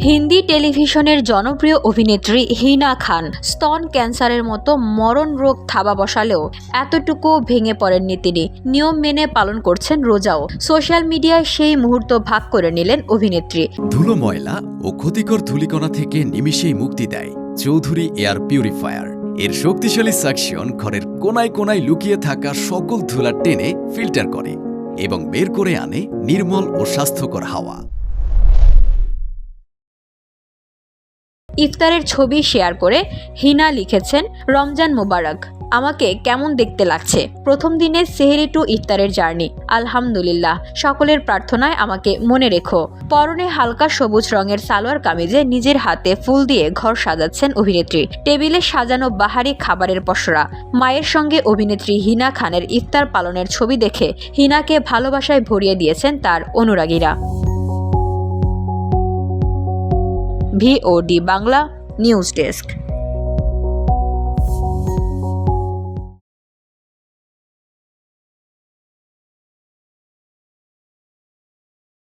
হিন্দি টেলিভিশনের জনপ্রিয় অভিনেত্রী হিনা খান স্তন ক্যান্সারের মতো মরণ রোগ থাবা বসালেও এতটুকু ভেঙে পড়েননি তিনি। নিয়ম মেনে পালন করছেন রোজাও। সোশ্যাল মিডিয়ায় সেই মুহূর্ত ভাগ করে নিলেন অভিনেত্রী। ধুলো, ময়লা ও ক্ষতিকর ধূলিকণা থেকে নিমিষেই মুক্তি দেয় চৌধুরী এয়ার পিউরিফায়ার। এর শক্তিশালী সাকশন ঘরের কোনায় কোনায় লুকিয়ে থাকা সকল ধুলা টেনে ফিল্টার করে এবং বের করে আনে নির্মল ও স্বাস্থ্যকর হাওয়া। ইফতারের ছবি শেয়ার করে হিনা লিখেছেন, রমজান মোবারক। আমাকে কেমন দেখতে লাগছে? প্রথম দিনের সেহরি টু ইফতারের জার্নি। আলহামদুলিল্লাহ, সকলের প্রার্থনায় আমাকে মনে রেখো। পরনে হালকা সবুজ রঙের সালোয়ার কামিজে নিজের হাতে ফুল দিয়ে ঘর সাজাচ্ছেন অভিনেত্রী। টেবিলে সাজানো বাহারি খাবারের পসরা। মায়ের সঙ্গে অভিনেত্রী হিনা খানের ইফতার পালনের ছবি দেখে হিনাকে ভালোবাসায় ভরিয়ে দিয়েছেন তার অনুরাগীরা। VOD Bangla news desk.